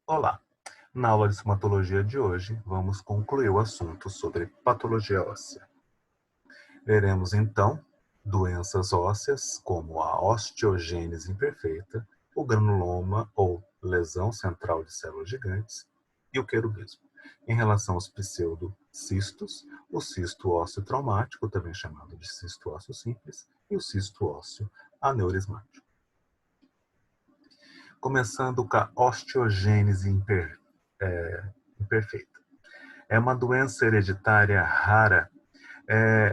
Olá! Na aula de estomatologia de hoje, vamos concluir o assunto sobre patologia óssea. Veremos então doenças ósseas como a osteogênese imperfeita, o granuloma ou lesão central de células gigantes e o querubismo. Em relação aos pseudocistos, o cisto ósseo traumático, também chamado de cisto ósseo simples, e o cisto ósseo aneurismático. Começando com a osteogênese imperfeita. É uma doença hereditária rara.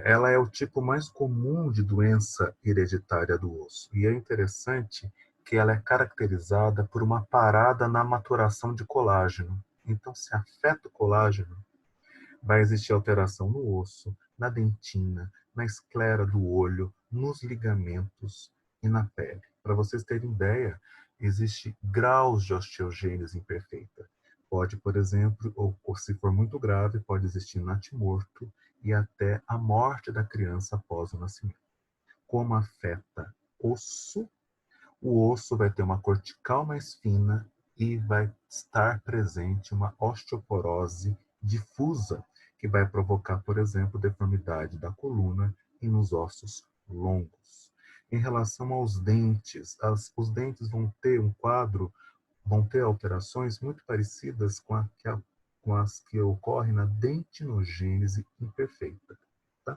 Ela é o tipo mais comum de doença hereditária do osso. E é interessante que ela é caracterizada por uma parada na maturação de colágeno. Então, se afeta o colágeno, vai existir alteração no osso, na dentina, na esclera do olho, nos ligamentos e na pele. Para vocês terem ideia, existe graus de osteogênese imperfeita. Pode, por exemplo, ou se for muito grave, pode existir natimorto e até a morte da criança após o nascimento. Como afeta osso, o osso vai ter uma cortical mais fina e vai estar presente uma osteoporose difusa, que vai provocar, por exemplo, deformidade da coluna e nos ossos longos. Em relação aos dentes, os dentes vão ter um quadro, vão ter alterações muito parecidas com as que ocorrem na dentinogênese imperfeita. Tá?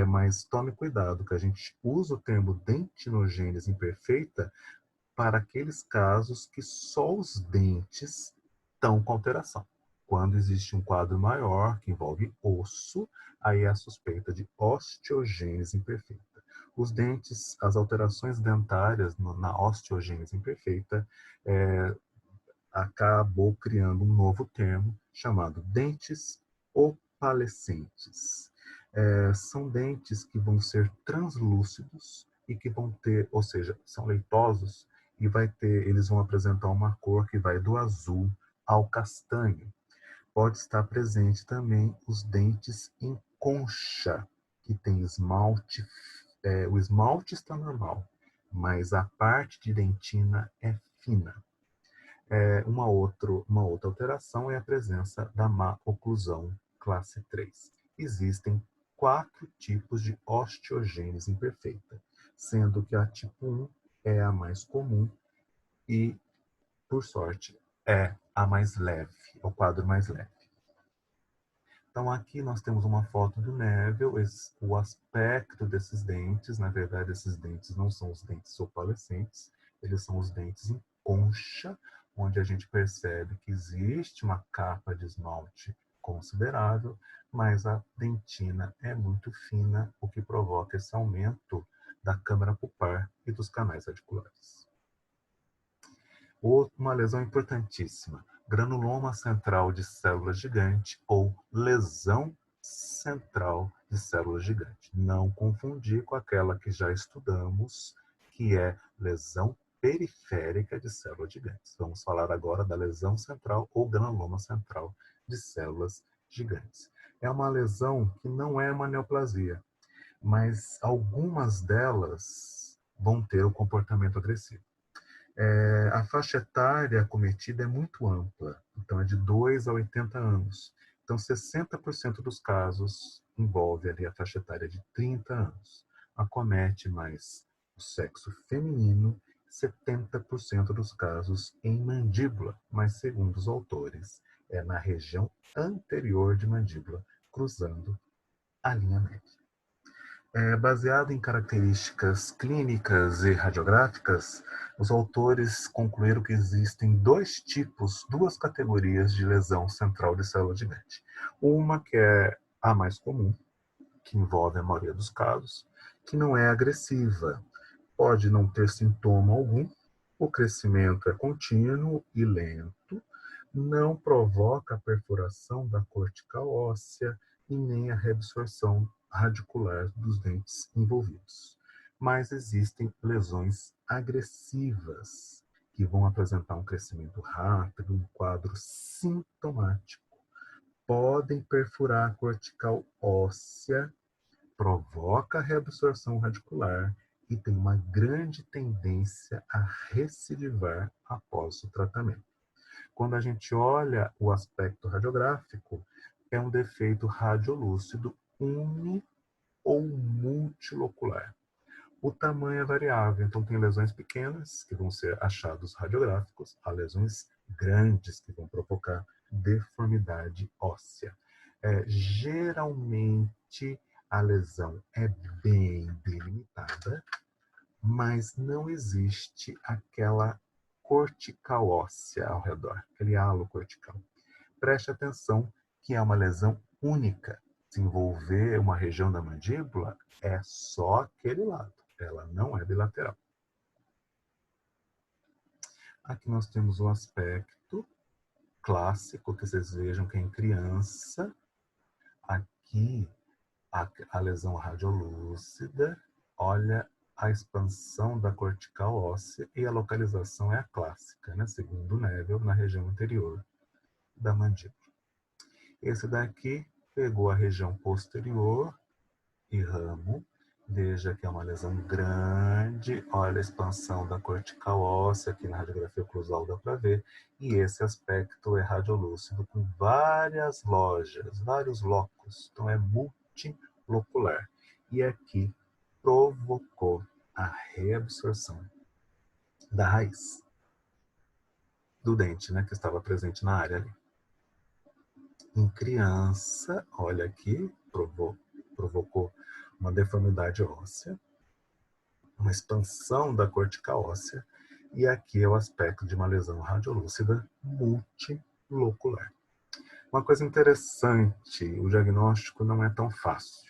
Mas tome cuidado, que a gente usa o termo dentinogênese imperfeita para aqueles casos que só os dentes estão com alteração. Quando existe um quadro maior, que envolve osso, aí é a suspeita de osteogênese imperfeita. Os dentes, as alterações dentárias na osteogênese imperfeita, acabou criando um novo termo chamado dentes opalescentes. São dentes que vão ser translúcidos e que vão ter, ou seja, são leitosos e eles vão apresentar uma cor que vai do azul ao castanho. Pode estar presente também os dentes em concha, que tem esmalte. O esmalte está normal, mas a parte de dentina é fina. Uma outra alteração é a presença da má oclusão classe 3. Existem 4 tipos de osteogênese imperfeita, sendo que a tipo 1 é a mais comum e, por sorte, é a mais leve, o quadro mais leve. Então, aqui nós temos uma foto do Neville, o aspecto desses dentes. Na verdade, esses dentes não são os dentes opalescentes, eles são os dentes em concha, onde a gente percebe que existe uma capa de esmalte considerável, mas a dentina é muito fina, o que provoca esse aumento da câmara pulpar e dos canais radiculares. Uma lesão importantíssima, granuloma central de célula gigante ou lesão central de célula gigante. Não confundir com aquela que já estudamos, que é lesão periférica de células gigantes. Vamos falar agora da lesão central ou granuloma central de células gigantes. É uma lesão que não é uma neoplasia, mas algumas delas vão ter o comportamento agressivo. A faixa etária acometida é muito ampla, então é de 2 a 80 anos. Então, 60% dos casos envolve ali a faixa etária de 30 anos. Acomete mais o sexo feminino, 70% dos casos em mandíbula, mas segundo os autores, é na região anterior de mandíbula, cruzando a linha média. Baseado em características clínicas e radiográficas, os autores concluíram que existem duas categorias de lesão central de célula gigante. Uma que é a mais comum, que envolve a maioria dos casos, que não é agressiva, pode não ter sintoma algum, o crescimento é contínuo e lento, não provoca a perfuração da cortical óssea e nem a reabsorção radicular dos dentes envolvidos. Mas existem lesões agressivas, que vão apresentar um crescimento rápido, um quadro sintomático. Podem perfurar a cortical óssea, provoca a reabsorção radicular e tem uma grande tendência a recidivar após o tratamento. Quando a gente olha o aspecto radiográfico, é um defeito radiolúcido uni ou multilocular. O tamanho é variável, então tem lesões pequenas, que vão ser achados radiográficos, há lesões grandes, que vão provocar deformidade óssea. Geralmente, a lesão é bem delimitada, mas não existe aquela cortical óssea ao redor, aquele halo cortical. Preste atenção que é uma lesão única. Se envolver uma região da mandíbula, é só aquele lado. Ela não é bilateral. Aqui nós temos o aspecto clássico, que vocês vejam que é em criança. Aqui, a lesão radiolúcida. Olha a expansão da cortical óssea e a localização é a clássica, né? Segundo o Neville, na região anterior da mandíbula. Esse daqui pegou a região posterior e ramo. Veja que é uma lesão grande. Olha a expansão da cortical óssea, aqui na radiografia oclusal dá para ver. E esse aspecto é radiolúcido com várias lojas, vários locos. Então é multilocular. E aqui provocou a reabsorção da raiz do dente, né, que estava presente na área ali. Em criança, olha aqui, provocou uma deformidade óssea, uma expansão da cortical óssea, e aqui é o aspecto de uma lesão radiolúcida multilocular. Uma coisa interessante, o diagnóstico não é tão fácil.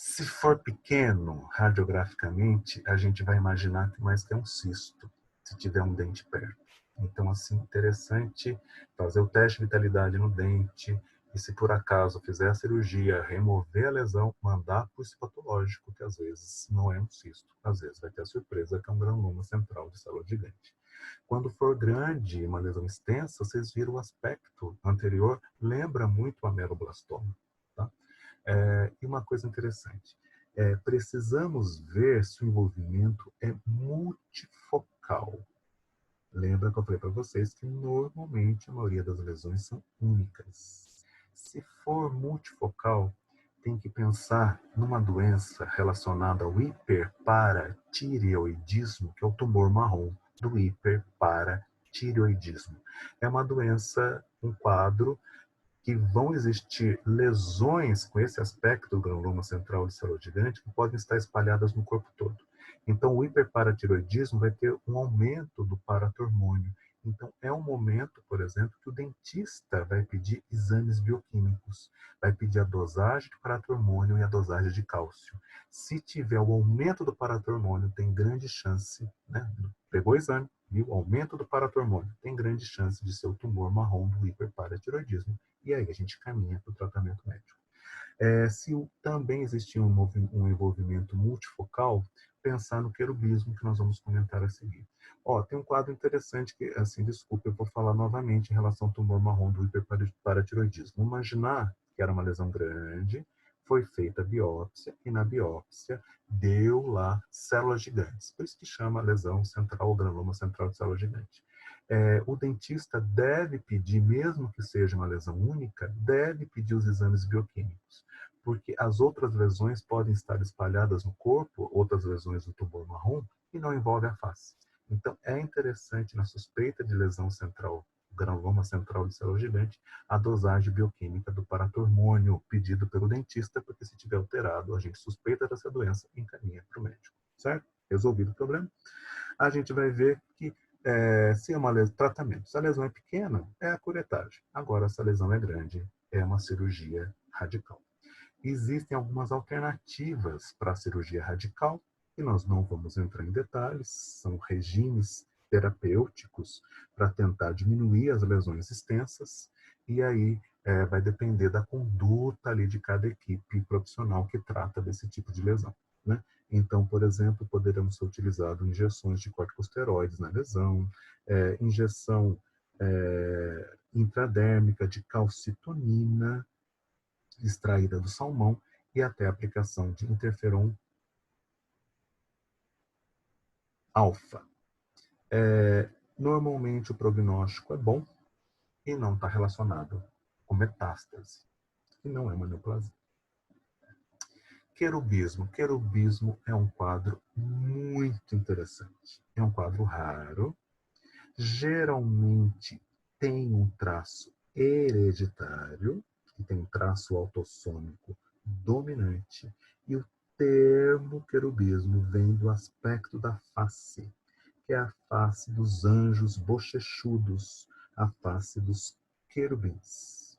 Se for pequeno, radiograficamente, a gente vai imaginar que mais que é um cisto, se tiver um dente perto. Então, assim, interessante fazer o teste de vitalidade no dente e, se por acaso fizer a cirurgia, remover a lesão, mandar para o histopatológico, que às vezes não é um cisto, às vezes vai ter a surpresa que é um granuloma central de célula gigante. Quando for grande, uma lesão extensa, vocês viram o aspecto anterior, lembra muito o ameloblastoma, tá? E uma coisa interessante, precisamos ver se o envolvimento é multifocal. Lembra que eu falei para vocês que normalmente a maioria das lesões são únicas. Se for multifocal, tem que pensar numa doença relacionada ao hiperparatireoidismo, que é o tumor marrom do hiperparatireoidismo. É uma doença, um quadro que vão existir lesões com esse aspecto do granuloma central de célula gigante que podem estar espalhadas no corpo todo. Então, o hiperparatiroidismo vai ter um aumento do paratormônio. Então, é um momento, por exemplo, que o dentista vai pedir exames bioquímicos, vai pedir a dosagem de paratormônio e a dosagem de cálcio. Se tiver o aumento do paratormônio, tem grande chance, né? Pegou o exame, viu? Aumento do paratormônio, tem grande chance de ser o tumor marrom do hiperparatiroidismo. E aí a gente caminha para o tratamento médico. Se também existir um envolvimento multifocal, pensar no querubismo, que nós vamos comentar a seguir. Tem um quadro interessante que, assim, desculpa, eu vou falar novamente em relação ao tumor marrom do hiperparatiroidismo. Imaginar que era uma lesão grande, foi feita a biópsia, e na biópsia deu lá células gigantes. Por isso que chama lesão central, ou granuloma central de célula gigante. O dentista deve pedir, mesmo que seja uma lesão única, deve pedir os exames bioquímicos, porque as outras lesões podem estar espalhadas no corpo, outras lesões do tumor marrom, e não envolve a face. Então, é interessante, na suspeita de lesão central, granuloma central de célula gigante, a dosagem bioquímica do paratormônio pedido pelo dentista, porque se tiver alterado, a gente suspeita dessa doença e encaminha para o médico, certo? Resolvido o problema. A gente vai ver que se é uma lesão, tratamento. Se a lesão é pequena, é a curetagem. Agora, se a lesão é grande, é uma cirurgia radical. Existem algumas alternativas para a cirurgia radical, e nós não vamos entrar em detalhes, são regimes terapêuticos para tentar diminuir as lesões extensas, e aí vai depender da conduta ali de cada equipe profissional que trata desse tipo de lesão, né? Então, por exemplo, poderemos ser utilizadas injeções de corticosteroides na lesão, injeção intradérmica de calcitonina, extraída do salmão, e até a aplicação de interferon alfa. Normalmente o prognóstico é bom, e não está relacionado com metástase, e não é uma neoplasia. Querubismo. Querubismo é um quadro muito interessante. É um quadro raro. Geralmente tem um traço hereditário, que tem um traço autossômico dominante, e o termo querubismo vem do aspecto da face, que é a face dos anjos bochechudos, a face dos querubins.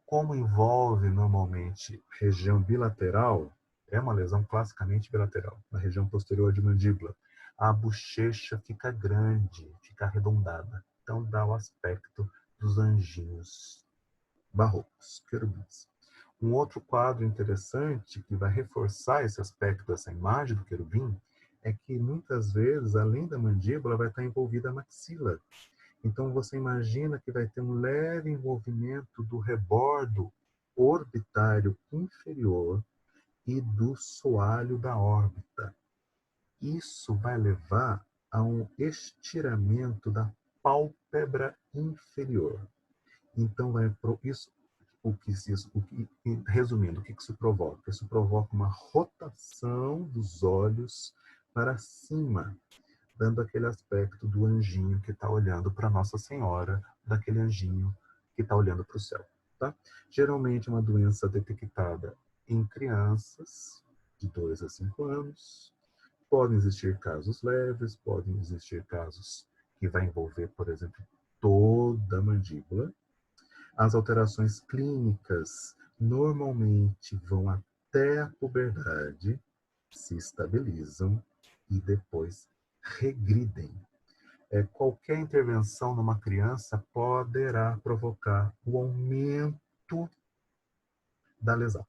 Como envolve normalmente região bilateral, é uma lesão classicamente bilateral, na região posterior de mandíbula. A bochecha fica grande, fica arredondada. Então dá o aspecto dos anjinhos barrocos, querubins. Um outro quadro interessante que vai reforçar esse aspecto dessa imagem do querubim é que muitas vezes, além da mandíbula, vai estar envolvida a maxila. Então você imagina que vai ter um leve envolvimento do rebordo orbitário inferior e do soalho da órbita. Isso vai levar a um estiramento da pálpebra inferior. Então resumindo, o que isso provoca? Isso provoca uma rotação dos olhos para cima, dando aquele aspecto do anjinho que está olhando para Nossa Senhora, daquele anjinho que está olhando para o céu. Tá? Geralmente é uma doença detectada em crianças de 2 a 5 anos. Podem existir casos leves, podem existir casos que vai envolver, por exemplo, toda a mandíbula. As alterações clínicas normalmente vão até a puberdade, se estabilizam e depois regridem. Qualquer intervenção numa criança poderá provocar o aumento da lesão.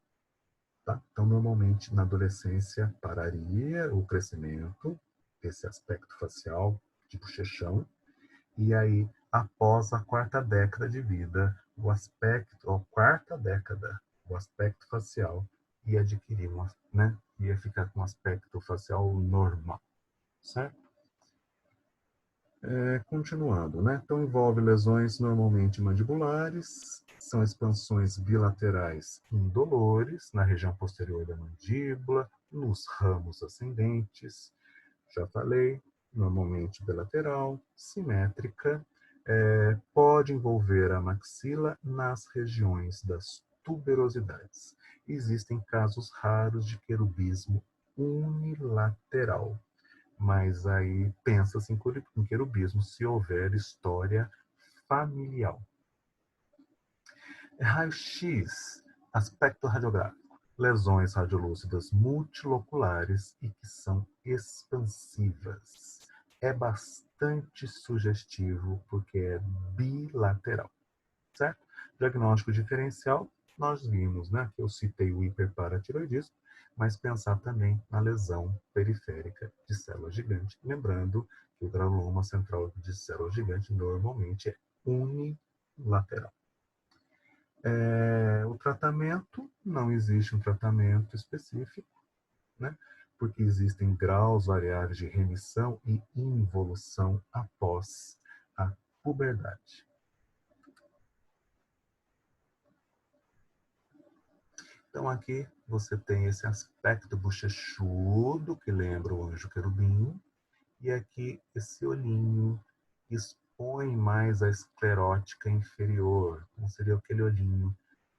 Tá? Então, normalmente, na adolescência, pararia o crescimento desse aspecto facial de bochechão, e aí, após a quarta década de vida, o aspecto facial ia adquirir ia ficar com um aspecto facial normal, certo? Continuando, né? Então envolve lesões normalmente mandibulares, são expansões bilaterais indolores na região posterior da mandíbula, nos ramos ascendentes, já falei, normalmente bilateral, simétrica, pode envolver a maxila nas regiões das tuberosidades. Existem casos raros de querubismo unilateral, mas aí pensa-se em querubismo se houver história familiar. Raio-X, aspecto radiográfico. Lesões radiolúcidas multiloculares e que são expansivas. É bastante sugestivo porque é bilateral, certo? Diagnóstico diferencial, nós vimos, né, que eu citei o hiperparatiroidismo, mas pensar também na lesão periférica de célula gigante, lembrando que o granuloma central de célula gigante normalmente é unilateral. O tratamento, não existe um tratamento específico, né? Porque existem graus variáveis de remissão e involução após a puberdade. Então aqui você tem esse aspecto bochechudo, que lembra o anjo querubim, e aqui esse olhinho expõe mais a esclerótica inferior, então seria aquele olhinho.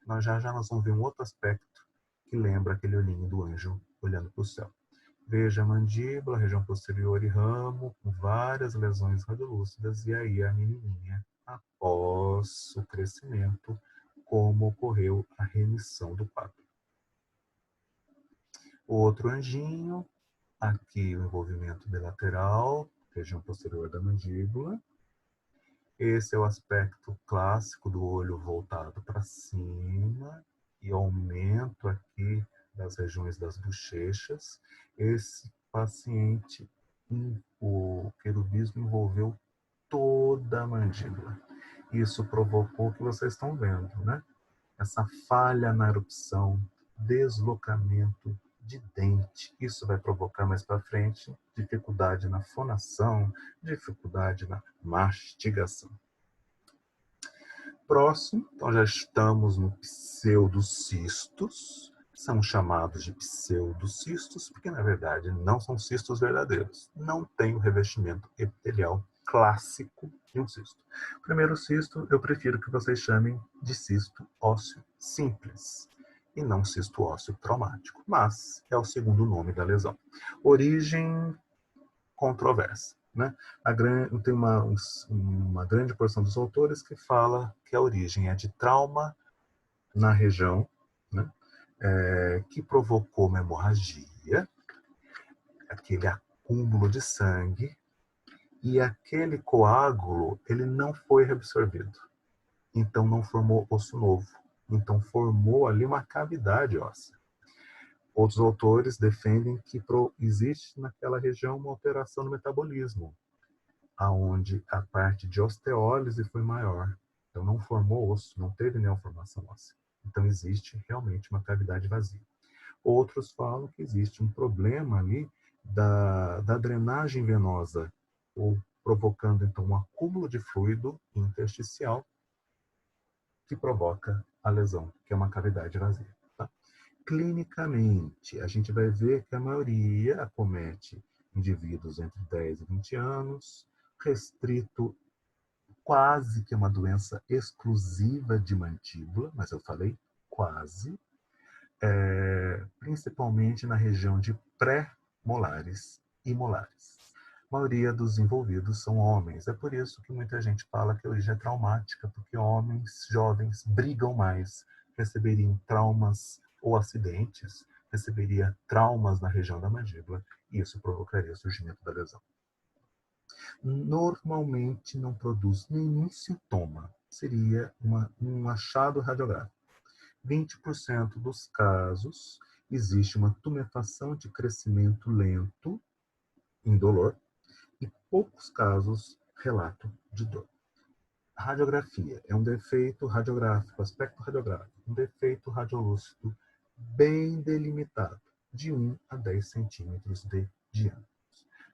Nós vamos ver um outro aspecto que lembra aquele olhinho do anjo olhando para o céu. Veja a mandíbula, região posterior e ramo, com várias lesões radiolúcidas, e aí a menininha, após o crescimento, como ocorreu a remissão do quadro. O outro anjinho, aqui o envolvimento bilateral, região posterior da mandíbula. Esse é o aspecto clássico do olho voltado para cima e aumento aqui das regiões das bochechas. Esse paciente, o querubismo envolveu toda a mandíbula. Isso provocou o que vocês estão vendo, né? Essa falha na erupção, deslocamento de dente. Isso vai provocar mais para frente dificuldade na fonação, dificuldade na mastigação. Próximo, então já estamos no pseudocistos. São chamados de pseudocistos porque, na verdade, não são cistos verdadeiros. Não tem o revestimento epitelial clássico de um cisto. O primeiro cisto, eu prefiro que vocês chamem de cisto ósseo simples e não cisto ósseo traumático, mas é o segundo nome da lesão. Origem controversa. Né? Tem uma grande porção dos autores que fala que a origem é de trauma na região, né? Que provocou uma hemorragia, aquele acúmulo de sangue, e aquele coágulo ele não foi reabsorvido. Então não formou osso novo. Então formou ali uma cavidade óssea. Outros autores defendem que existe naquela região uma alteração no metabolismo, aonde a parte de osteólise foi maior. Então não formou osso, não teve neoformação óssea. Então existe realmente uma cavidade vazia. Outros falam que existe um problema ali da drenagem venosa, ou provocando então um acúmulo de fluido intersticial que provoca a lesão, que é uma cavidade vazia. Tá? Clinicamente, a gente vai ver que a maioria acomete indivíduos entre 10 e 20 anos, restrito quase que uma doença exclusiva de mandíbula, mas eu falei quase, principalmente na região de pré-molares e molares. A maioria dos envolvidos são homens. É por isso que muita gente fala que a origem é traumática, porque homens jovens brigam mais, receberiam traumas ou acidentes, receberia traumas na região da mandíbula, e isso provocaria o surgimento da lesão. Normalmente não produz nenhum sintoma. Seria um achado radiográfico. 20% dos casos existe uma tumefação de crescimento lento, indolor, e poucos casos relato de dor. A radiografia é um defeito radiográfico, aspecto radiográfico, um defeito radiolúcido bem delimitado, de 1 a 10 centímetros de diâmetro.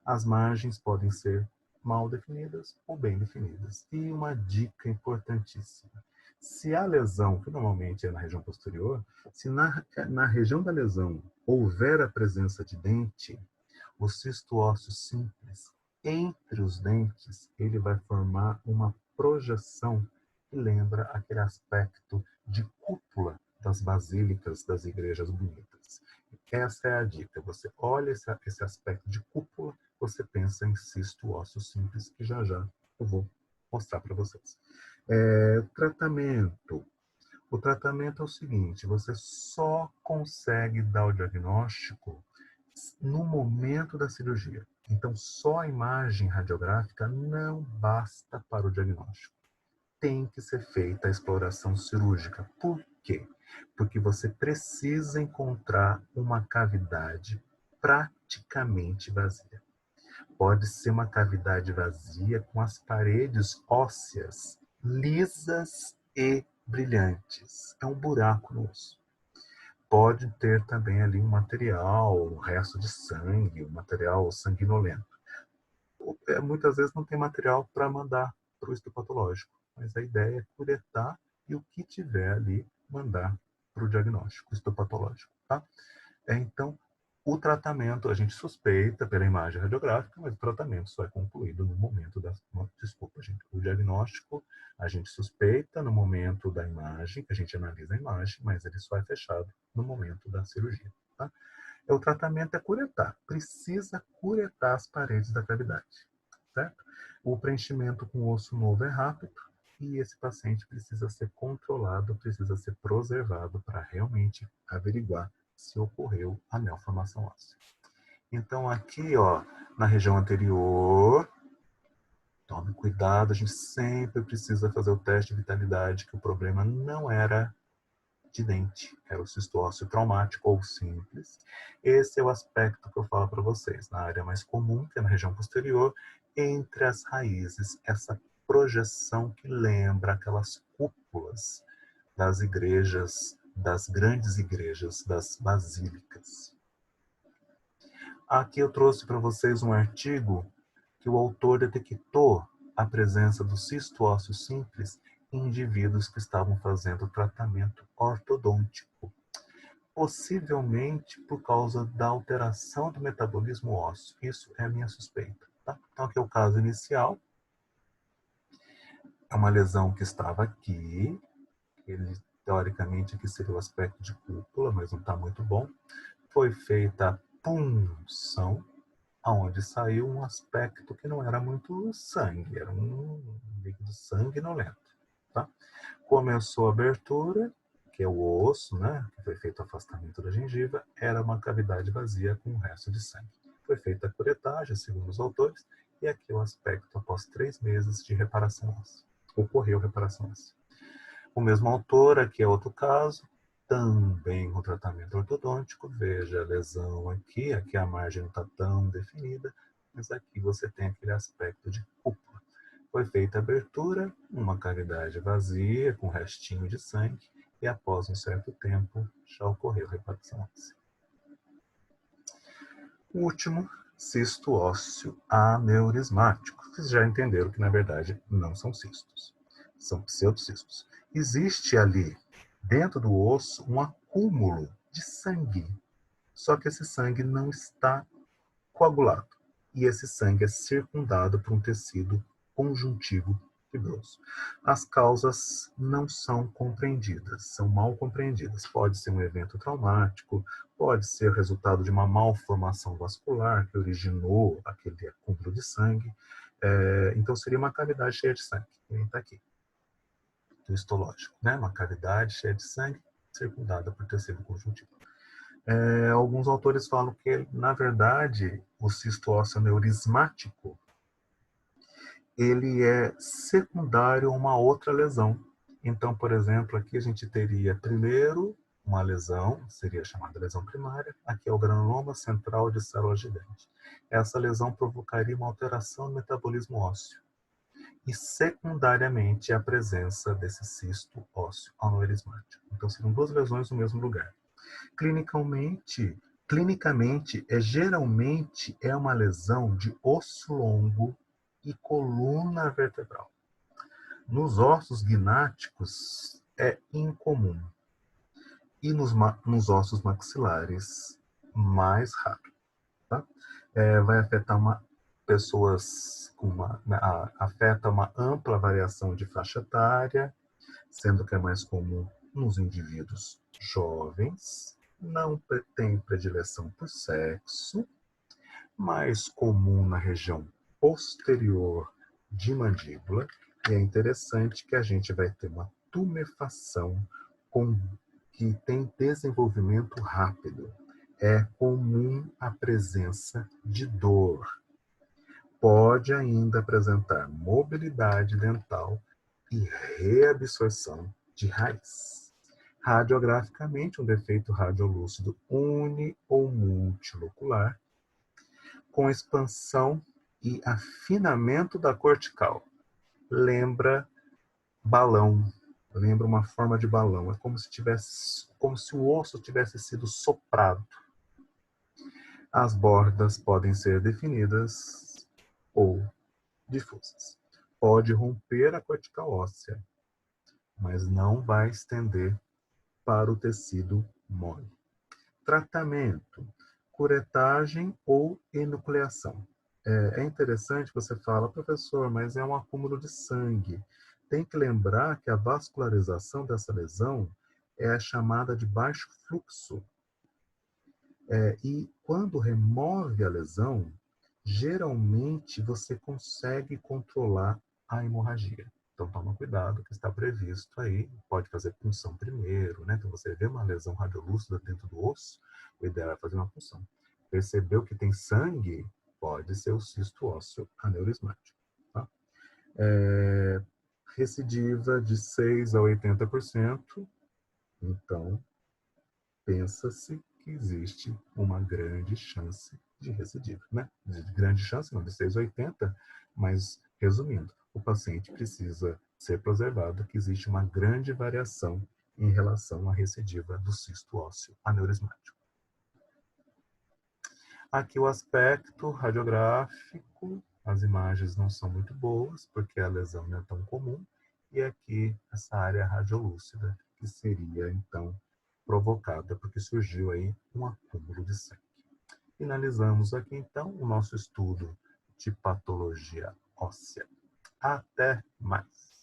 As margens podem ser mal definidas ou bem definidas. E uma dica importantíssima. Se a lesão, que normalmente é na região posterior, se na região da lesão houver a presença de dente, o cisto ósseo simples, entre os dentes, ele vai formar uma projeção que lembra aquele aspecto de cúpula das basílicas das igrejas bonitas. Essa é a dica. Você olha esse aspecto de cúpula, você pensa em cisto ósseo simples, que já já eu vou mostrar para vocês. Tratamento. O tratamento é o seguinte, você só consegue dar o diagnóstico no momento da cirurgia. Então, só a imagem radiográfica não basta para o diagnóstico. Tem que ser feita a exploração cirúrgica. Por quê? Porque você precisa encontrar uma cavidade praticamente vazia. Pode ser uma cavidade vazia com as paredes ósseas lisas e brilhantes. É um buraco no osso. Pode ter também ali um material, um resto de sangue, um material sanguinolento. Muitas vezes não tem material para mandar para o histopatológico, mas a ideia é curetar e o que tiver ali mandar para o diagnóstico histopatológico. Tá? Então, o tratamento, a gente suspeita pela imagem radiográfica, mas o tratamento só é concluído no momento da... Desculpa, gente. O diagnóstico, a gente suspeita no momento da imagem, a gente analisa a imagem, mas ele só é fechado no momento da cirurgia. Tá? O tratamento é curetar. Precisa curetar as paredes da cavidade. Certo? O preenchimento com osso novo é rápido e esse paciente precisa ser controlado, precisa ser preservado para realmente averiguar se ocorreu a neoformação óssea. Então aqui, ó, na região anterior, tome cuidado, a gente sempre precisa fazer o teste de vitalidade, que o problema não era de dente, era o cisto ósseo traumático ou simples. Esse é o aspecto que eu falo para vocês, na área mais comum, que é na região posterior, entre as raízes, essa projeção que lembra aquelas cúpulas das igrejas, das grandes igrejas, das basílicas. Aqui eu trouxe para vocês um artigo que o autor detectou a presença do cisto ósseo simples indivíduos que estavam fazendo tratamento ortodôntico, possivelmente por causa da alteração do metabolismo ósseo. Isso é a minha suspeita. Tá? Então, aqui é o caso inicial. É uma lesão que estava aqui. Ele, teoricamente, aqui seria o aspecto de cúpula, mas não está muito bom. Foi feita a punção, onde saiu um aspecto que não era muito sangue, era um líquido sanguinolento. Tá? Começou a abertura, que é o osso, né, que foi feito o afastamento da gengiva, era uma cavidade vazia com o resto de sangue. Foi feita a curetagem, segundo os autores, e aqui o aspecto após 3 meses de reparação óssea. Ocorreu reparação óssea. O mesmo autor, aqui é outro caso, também com tratamento ortodôntico. Veja a lesão aqui a margem não está tão definida, mas aqui você tem aquele aspecto de cúpula. Foi feita a abertura, uma cavidade vazia, com restinho de sangue, e após um certo tempo já ocorreu reparação óssea. O último, cisto ósseo aneurismático. Vocês já entenderam que, na verdade, não são cistos, são pseudocistos. Existe ali, dentro do osso, um acúmulo de sangue, só que esse sangue não está coagulado. E esse sangue é circundado por um tecido conjuntivo fibroso. As causas não são compreendidas, são mal compreendidas. Pode ser um evento traumático, pode ser resultado de uma malformação vascular que originou aquele acúmulo de sangue. Então seria uma cavidade cheia de sangue, que nem está aqui, do histológico, né? Uma cavidade cheia de sangue circundada por tecido conjuntivo. Alguns autores falam que, na verdade, o cisto ósseo aneurismático ele é secundário a uma outra lesão. Então, por exemplo, aqui a gente teria primeiro uma lesão, seria chamada lesão primária, aqui é o granuloma central de célula gigante. Essa lesão provocaria uma alteração no metabolismo ósseo. E secundariamente a presença desse cisto ósseo aneurismático. Então, seriam 2 lesões no mesmo lugar. Clinicamente, geralmente é uma lesão de osso longo e coluna vertebral. Nos ossos gnáticos é incomum. E nos ossos maxilares, mais raro. Tá? Vai afetar pessoas afeta uma ampla variação de faixa etária, sendo que é mais comum nos indivíduos jovens, não tem predileção por sexo, mais comum na região posterior de mandíbula, e é interessante que a gente vai ter uma tumefação que tem desenvolvimento rápido. É comum a presença de dor. Pode ainda apresentar mobilidade dental e reabsorção de raiz. Radiograficamente, um defeito radiolúcido uni- ou multilocular, com expansão e afinamento da cortical. Lembra balão, lembra uma forma de balão. É como se o osso tivesse sido soprado. As bordas podem ser definidas ou difusas. Pode romper a cortical óssea, mas não vai estender para o tecido mole. Tratamento, curetagem ou enucleação. É interessante, você fala, professor, mas é um acúmulo de sangue. Tem que lembrar que a vascularização dessa lesão é chamada de baixo fluxo. E quando remove a lesão, geralmente você consegue controlar a hemorragia. Então toma cuidado, que está previsto aí, pode fazer punção primeiro, né? Então você vê uma lesão radiolúcida dentro do osso, o ideal é fazer uma punção. Percebeu que tem sangue, pode ser o cisto ósseo aneurismático. Tá? Recidiva de 6 a 80%, então pensa-se que existe uma grande chance de recidiva, né? De grande chance, não, de 6 a 80, mas resumindo, o paciente precisa ser preservado, que existe uma grande variação em relação à recidiva do cisto ósseo aneurismático. Aqui o aspecto radiográfico, as imagens não são muito boas, porque a lesão não é tão comum, e aqui essa área radiolúcida, que seria, então, provocada porque surgiu aí um acúmulo de sangue. Finalizamos aqui, então, o nosso estudo de patologia óssea. Até mais!